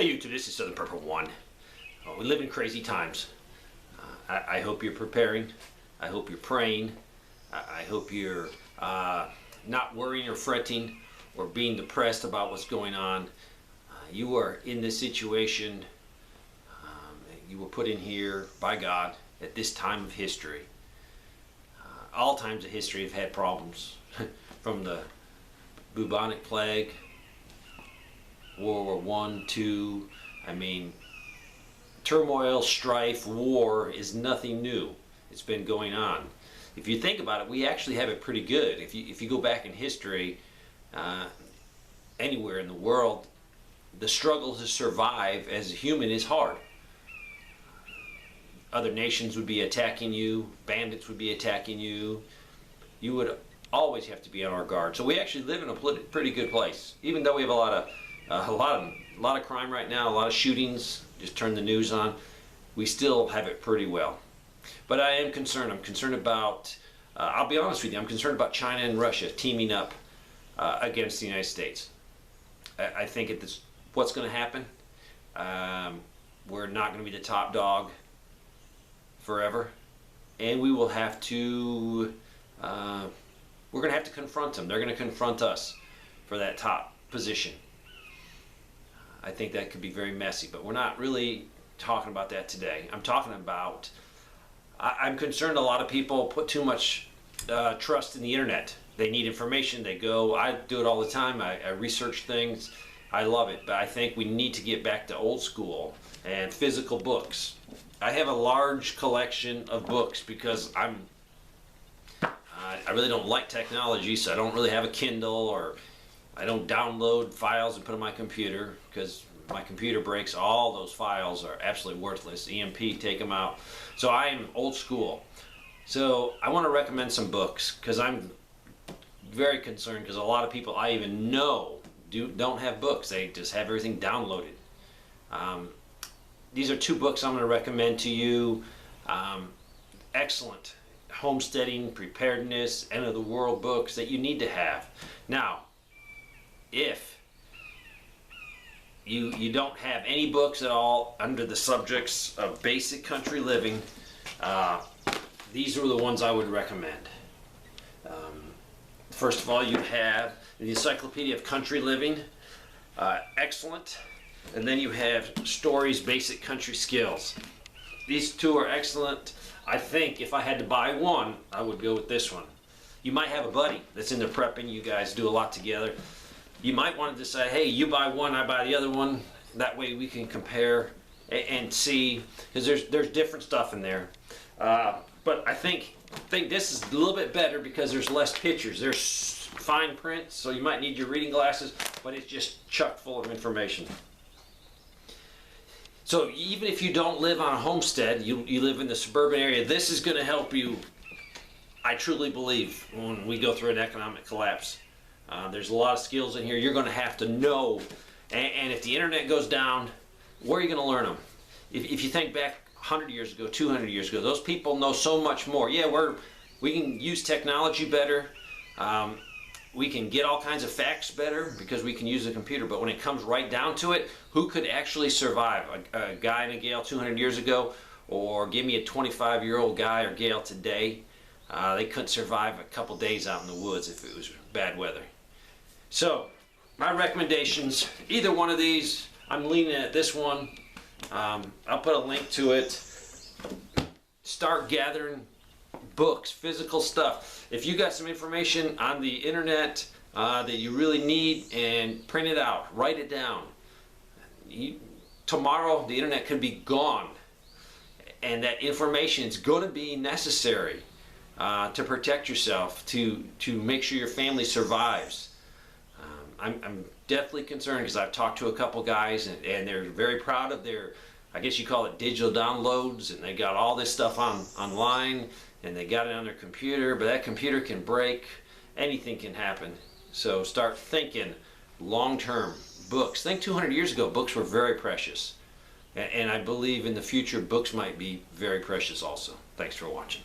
Hey YouTube, this is Southern Purple 1. We live in crazy times. I hope you're preparing. I hope you're praying. I hope you're not worrying or fretting or being depressed about what's going on. You are in this situation. You were put in here by God at this time of history. All times of history have had problems. From the bubonic plague, World War I, II, I mean, turmoil, strife, war is nothing new. It's been going on. If you think about it, we actually have it pretty good. If you go back in history, anywhere in the world, the struggle to survive as a human is hard. Other nations would be attacking you, bandits would be attacking you. You would always have to be on our guard. So we actually live in a pretty good place, even though we have a lot of crime right now, a lot of shootings. Just turn the news on. We still have it pretty well. But I am concerned. I'm concerned about, I'll be honest with you, I'm concerned about China and Russia teaming up against the United States. I think it's what's going to happen. We're not going to be the top dog forever, and we will have to, we're going to have to confront them. They're going to confront us for that top position. I think that could be very messy, but we're not really talking about that today. I'm talking about, I'm concerned a lot of people put too much trust in the internet. They need information, they go, I do it all the time, I research things, I love it, but I think we need to get back to old school and physical books. I have a large collection of books because I really don't like technology, so I don't really have a Kindle, or I don't download files and put on my computer because my computer breaks. All those files are absolutely worthless. EMP, take them out. So I am old school. So I want to recommend some books because I'm very concerned because a lot of people I even know don't have books. They just have everything downloaded. These are two books I'm going to recommend to you. Excellent homesteading, preparedness, end of the world books that you need to have. Now, if you don't have any books at all under the subjects of basic country living, these are the ones I would recommend. First of all, you have the Encyclopedia of Country Living, excellent. And then you have Stories, Basic Country Skills. These two are excellent. I think if I had to buy one, I would go with this one. You might have a buddy that's into prepping. You guys do a lot together. You might want to decide, hey, you buy one, I buy the other one. That way we can compare and see, because there's different stuff in there. But I think this is a little bit better because there's less pictures. There's fine print, so you might need your reading glasses, but it's just chock full of information. So even if you don't live on a homestead, you live in the suburban area, this is going to help you, I truly believe, when we go through an economic collapse. There's a lot of skills in here you're going to have to know, and if the internet goes down, where are you going to learn them? If you think back 100 years ago, 200 years ago, those people know so much more. Yeah, we can use technology better. We can get all kinds of facts better because we can use a computer, but when it comes right down to it, who could actually survive? A guy and a gal 200 years ago, or give me a 25-year-old guy or gal today. They couldn't survive a couple days out in the woods if it was bad weather. So, my recommendations, either one of these, I'm leaning at this one. I'll put a link to it. Start gathering books, physical stuff. If you got some information on the internet that you really need, and print it out, write it down. Tomorrow the internet could be gone, and that information is going to be necessary to protect yourself, to make sure your family survives. I'm definitely concerned because I've talked to a couple guys and they're very proud of their, I guess you call it digital downloads, and they got all this stuff online and they got it on their computer, but that computer can break, anything can happen. So start thinking long-term. Books. Think 200 years ago books were very precious, and I believe in the future books might be very precious also. Thanks for watching.